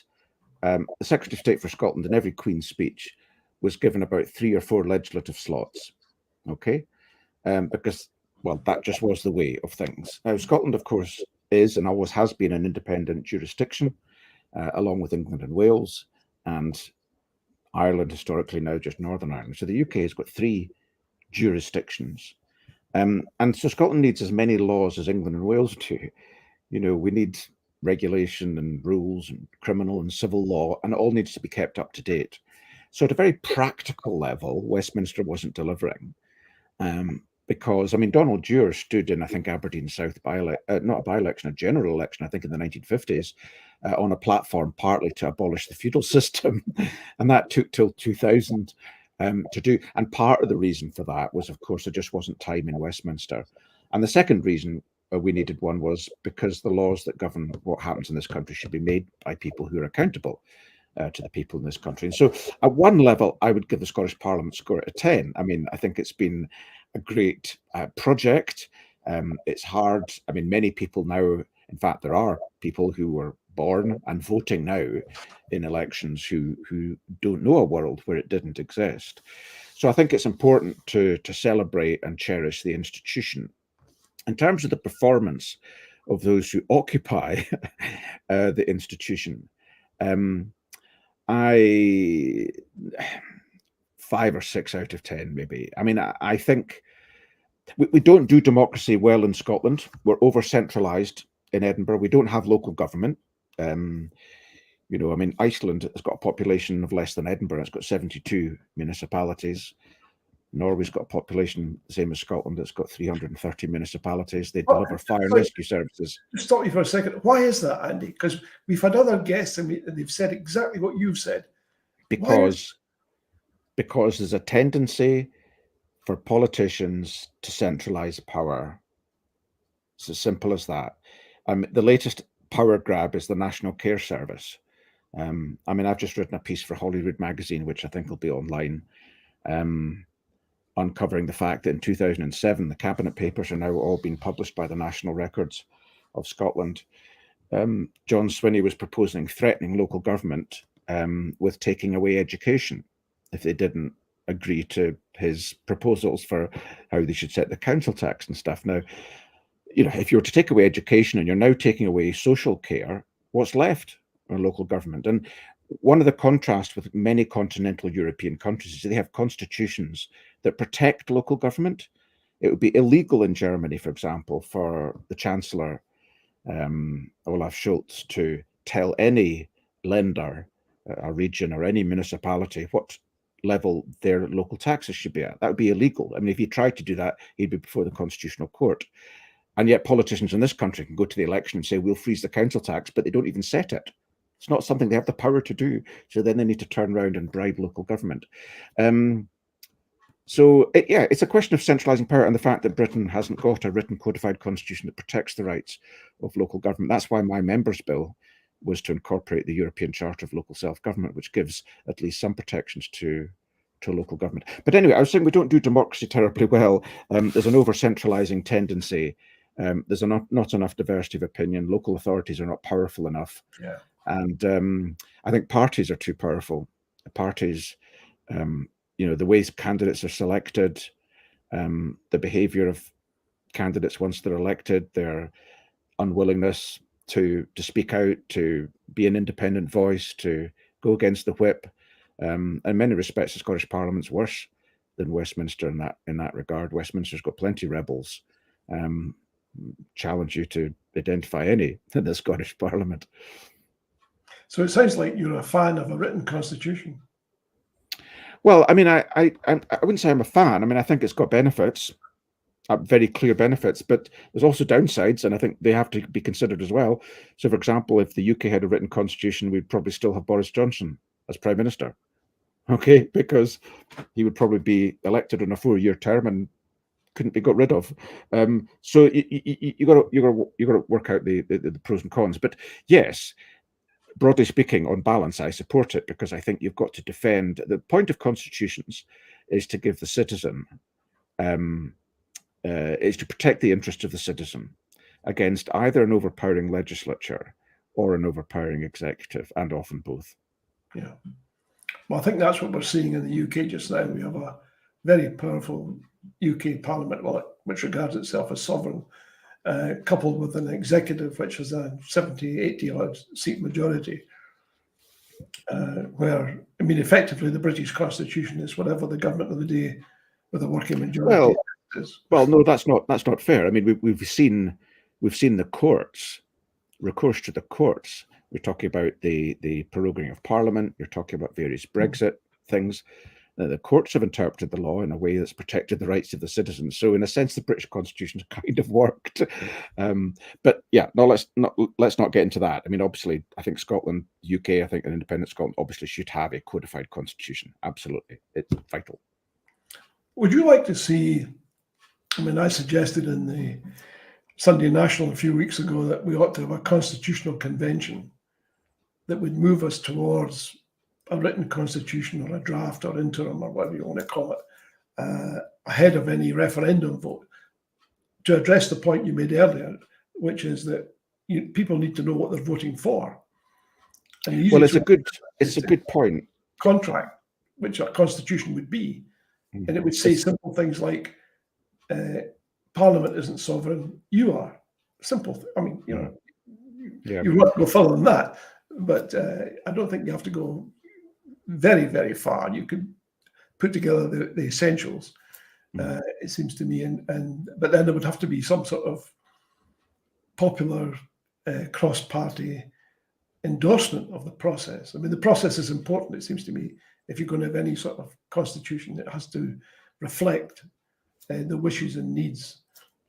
the Secretary of State for Scotland in every Queen's speech was given about 3 or 4 legislative slots. Okay. Because, well, that just was the way of things. Now, Scotland, of course, is and always has been an independent jurisdiction, along with England and Wales, and Ireland historically, now just Northern Ireland. So the UK has got 3 jurisdictions. And so Scotland needs as many laws as England and Wales do. We need regulation and rules and criminal and civil law, and it all needs to be kept up to date. So at a very practical level, Westminster wasn't delivering. Because, I mean, Donald Dewar stood in, I think, Aberdeen South not a by-election, a general election, I think in the 1950s, on a platform partly to abolish the feudal system. And that took till 2000 to do. And part of the reason for that was, of course, there just wasn't time in Westminster. And the second reason we needed one was because the laws that govern what happens in this country should be made by people who are accountable to the people in this country. And so at one level, I would give the Scottish Parliament score a 10. I mean, I think it's been a great project. It's hard. I mean, many people now, in fact, there are people who were born and voting now in elections who don't know a world where it didn't exist. So I think it's important to celebrate and cherish the institution. In terms of the performance of those who occupy the institution, I 5 or 6 out of 10, maybe. I mean, I think we don't do democracy well in Scotland. We're over-centralised in Edinburgh. We don't have local government. I mean, Iceland has got a population of less than Edinburgh. It's got 72 municipalities. Norway's got a population the same as Scotland. It's got 330 municipalities. They deliver fire and rescue services. Just stop you for a second. Why is that, Andy? Because we've had other guests and they've said exactly what you've said. Because there's a tendency for politicians to centralise power. It's as simple as that. The latest power grab is the National Care Service. I mean, I've just written a piece for Holyrood magazine, which I think will be online. uncovering the fact that in 2007, the cabinet papers are now all being published by the National Records of Scotland. John Swinney was threatening local government with taking away education if they didn't agree to his proposals for how they should set the council tax and stuff. Now, if you were to take away education and you're now taking away social care, what's left for local government? And one of the contrasts with many continental European countries is they have constitutions that protect local government. It would be illegal in Germany, for example, for the Chancellor, Olaf Scholz, to tell any lender, a region or any municipality what level their local taxes should be at. That would be illegal. I mean, if he tried to do that, he'd be before the Constitutional Court. And yet politicians in this country can go to the election and say, we'll freeze the council tax, but they don't even set it. It's not something they have the power to do. So then they need to turn around and bribe local government. It's a question of centralising power and the fact that Britain hasn't got a written codified constitution that protects the rights of local government. That's why my members' bill was to incorporate the European Charter of Local Self-Government, which gives at least some protections to local government. But anyway, I was saying we don't do democracy terribly well. There's an over-centralising tendency. There's not enough diversity of opinion. Local authorities are not powerful enough. Yeah. And I think parties are too powerful. Parties, the ways candidates are selected, the behaviour of candidates once they're elected, their unwillingness to speak out, to be an independent voice, to go against the whip. In many respects, the Scottish Parliament's worse than Westminster in that regard. Westminster's got plenty of rebels. Challenge you to identify any in the Scottish Parliament. So it sounds like you're a fan of a written constitution. Well, I mean, I wouldn't say I'm a fan. I mean, I think it's got benefits, very clear benefits, but there's also downsides, and I think they have to be considered as well. So, for example, if the UK had a written constitution, we'd probably still have Boris Johnson as Prime Minister, okay, because he would probably be elected on a 4-year term and couldn't be got rid of. So you got to work out the pros and cons. But yes, broadly speaking, on balance, I support it because I think you've got to defend. The point of constitutions is to give the citizen, is to protect the interest of the citizen against either an overpowering legislature or an overpowering executive, and often both. Yeah. Well, I think that's what we're seeing in the UK just now. We have a very powerful UK Parliament, which regards itself as sovereign, coupled with an executive which has a 70, 80 odd seat majority, where, I mean, effectively the British Constitution is whatever the government of the day with a working majority is. Well, no, that's not fair. I mean, we've seen the courts, recourse to the courts. We're talking about the proroguing of Parliament. You're talking about various Brexit things. The courts have interpreted the law in a way that's protected the rights of the citizens. So, in a sense, the British Constitution kind of worked. But yeah, no, let's not get into that. I mean, obviously, I think Scotland, UK, I think an independent Scotland obviously should have a codified constitution. Absolutely, it's vital. Would you like to see? I mean, I suggested in the Sunday National a few weeks ago that we ought to have a constitutional convention that would move us towards a written constitution or a draft or interim or whatever you want to call it, ahead of any referendum vote, to address the point you made earlier, which is that people need to know what they're voting for. And well, it's a good point. Contract, which a constitution would be, and it would say simple things like, Parliament isn't sovereign, you are. Simple. I mean, you want to go further than that, but I don't think you have to go very, very far. You could put together the essentials, it seems to me, but then there would have to be some sort of popular cross-party endorsement of the process. I mean, the process is important, it seems to me. If you're going to have any sort of constitution, it has to reflect the wishes and needs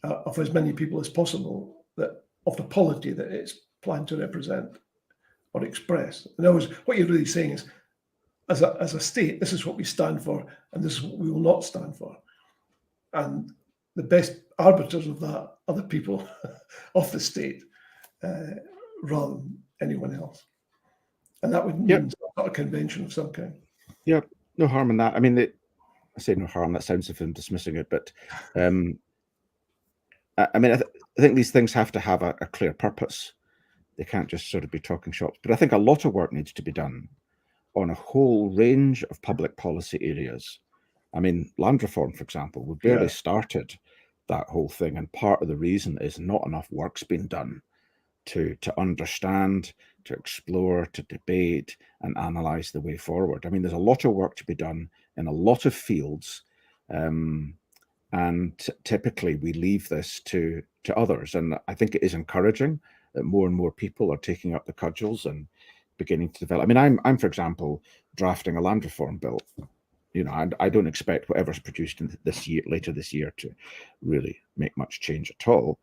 of as many people as possible, that of the polity that it's planned to represent or express. In other words, what you're really saying is, as a state, this is what we stand for, and this is what we will not stand for. And the best arbiters of that are the people of the state, rather than anyone else. And that would mean some sort of convention of some kind. Yeah, no harm in that. I mean, I say no harm. That sounds as if I'm dismissing it, but I mean, I think these things have to have a clear purpose. They can't just sort of be talking shops. But I think a lot of work needs to be done on a whole range of public policy areas. I mean, land reform, for example, we barely started that whole thing, and part of the reason is not enough work's been done to understand, to explore, to debate, and analyze the way forward. I mean, there's a lot of work to be done in a lot of fields, and typically we leave this to others. And I think it is encouraging that more and more people are taking up the cudgels and beginning to develop. I mean, I'm for example, drafting a land reform bill. You know, and I don't expect whatever's produced in later this year to really make much change at all.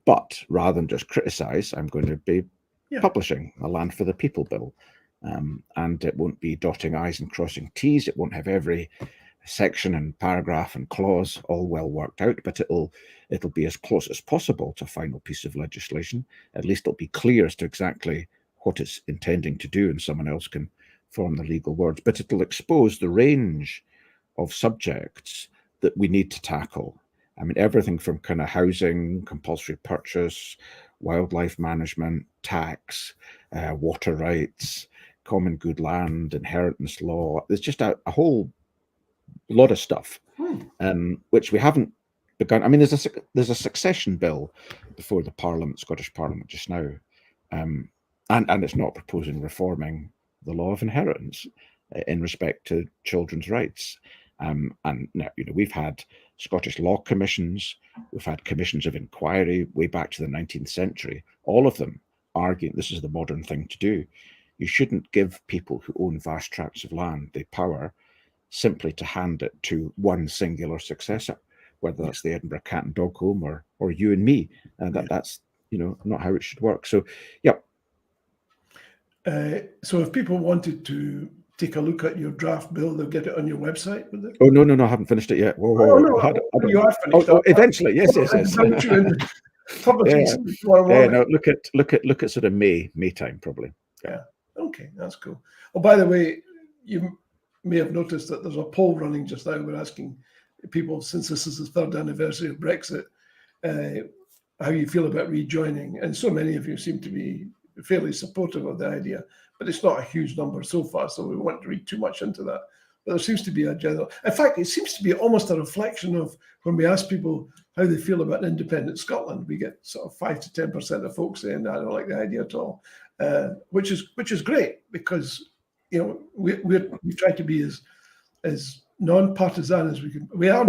But rather than just criticize, I'm going to be publishing a Land for the People bill. And it won't be dotting I's and crossing T's. It won't have every section and paragraph and clause all well worked out, but it'll be as close as possible to a final piece of legislation. At least it'll be clear as to exactly what it's intending to do, and someone else can form the legal words. But it'll expose the range of subjects that we need to tackle. I mean, everything from kind of housing, compulsory purchase, wildlife management, tax, water rights, common good land, inheritance law. There's just a whole lot of stuff, which we haven't begun. I mean, there's a succession bill before the Parliament, Scottish Parliament, just now, and it's not proposing reforming the law of inheritance in respect to children's rights. And now, you know, we've had Scottish law commissions, we've had commissions of inquiry way back to the 19th century, all of them arguing this is the modern thing to do. You shouldn't give people who own vast tracts of land the power simply to hand it to one singular successor, whether that's the Edinburgh Cat and Dog Home or you and me. That's, you know, not how it should work. So, yeah. So if people wanted to take a look at your draft bill, they'll get it on your website, would they? Oh, no, I haven't finished it yet. Whoa. You are finished. Eventually, yes. No, look at sort of May time, probably. Yeah. Okay, that's cool. Oh, by the way, you may have noticed that there's a poll running just now. We're asking people, since this is the third anniversary of Brexit, how you feel about rejoining. And so many of you seem to be fairly supportive of the idea, but it's not a huge number so far, so we won't read too much into that. But there seems to be a general, in fact, it seems to be almost a reflection of when we ask people how they feel about independent Scotland, we get sort of 5 to 10% of folks saying, I don't like the idea at all, which is great, because, you know, we try to be as non-partisan as we can. We are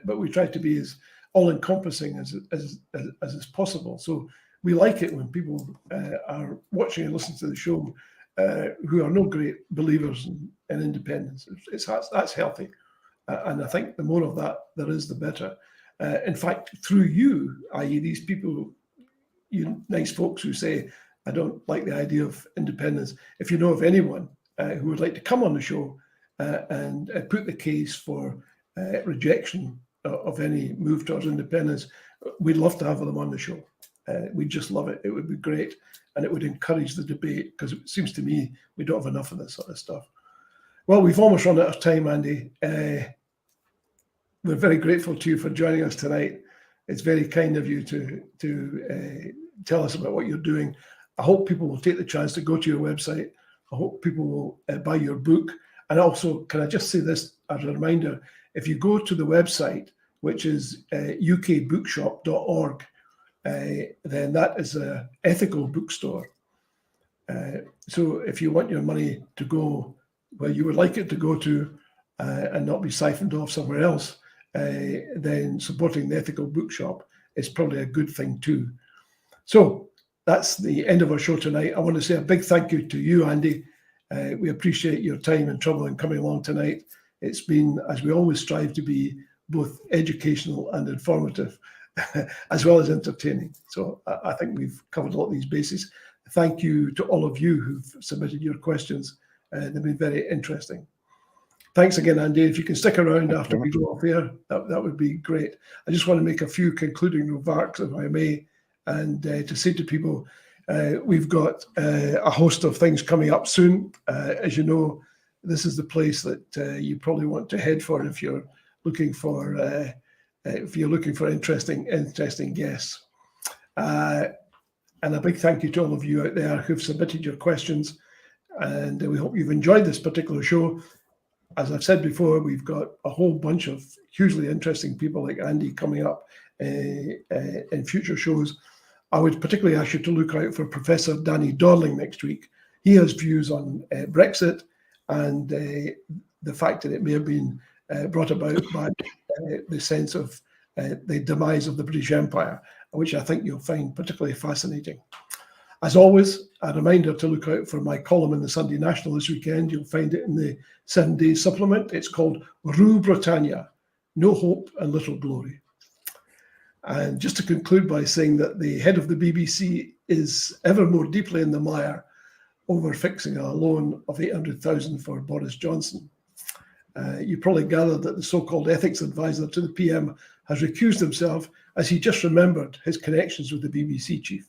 but we try to be as all-encompassing as is possible. So we like it when people are watching and listening to the show who are no great believers in independence. That's healthy. And I think the more of that there is, the better. In fact, through you, i.e. these people, you nice folks who say, I don't like the idea of independence, if you know of anyone who would like to come on the show and put the case for rejection of any move towards independence, we'd love to have them on the show. We'd just love it. It would be great. And it would encourage the debate, because it seems to me we don't have enough of this sort of stuff. Well, we've almost run out of time, Andy. We're very grateful to you for joining us tonight. It's very kind of you to tell us about what you're doing. I hope people will take the chance to go to your website. I hope people will buy your book. And also, can I just say this as a reminder, if you go to the website, which is ukbookshop.org, then that is an ethical bookstore. So if you want your money to go where you would like it to go to and not be siphoned off somewhere else, then supporting the ethical bookshop is probably a good thing too. So that's the end of our show tonight. I want to say a big thank you to you, Andy. We appreciate your time and trouble in coming along tonight. It's been, as we always strive to be, both educational and informative, as well as entertaining. So I think we've covered a lot of these bases. Thank you to all of you who've submitted your questions. They've been very interesting. Thanks again, Andy. If you can stick around after we go off here, that would be great. I just want to make a few concluding remarks, if I may, and to say to people, we've got a host of things coming up soon. As you know, this is the place that you probably want to head for if you're looking for interesting guests. And a big thank you to all of you out there who've submitted your questions. And we hope you've enjoyed this particular show. As I've said before, we've got a whole bunch of hugely interesting people like Andy coming up in future shows. I would particularly ask you to look out for Professor Danny Dorling next week. He has views on Brexit and the fact that it may have been brought about by the sense of the demise of the British Empire, which I think you'll find particularly fascinating. As always, a reminder to look out for my column in the Sunday National this weekend. You'll find it in the 7-day supplement. It's called Rue Britannia, No Hope and Little Glory. And just to conclude by saying that the head of the BBC is ever more deeply in the mire over fixing a loan of 800,000 for Boris Johnson. You probably gathered that the so-called ethics advisor to the PM has recused himself as he just remembered his connections with the BBC chief.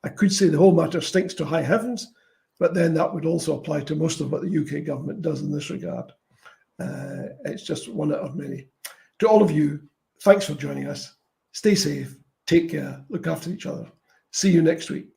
I could say the whole matter stinks to high heavens, but then that would also apply to most of what the UK government does in this regard. It's just one out of many. To all of you, thanks for joining us. Stay safe, take care, look after each other. See you next week.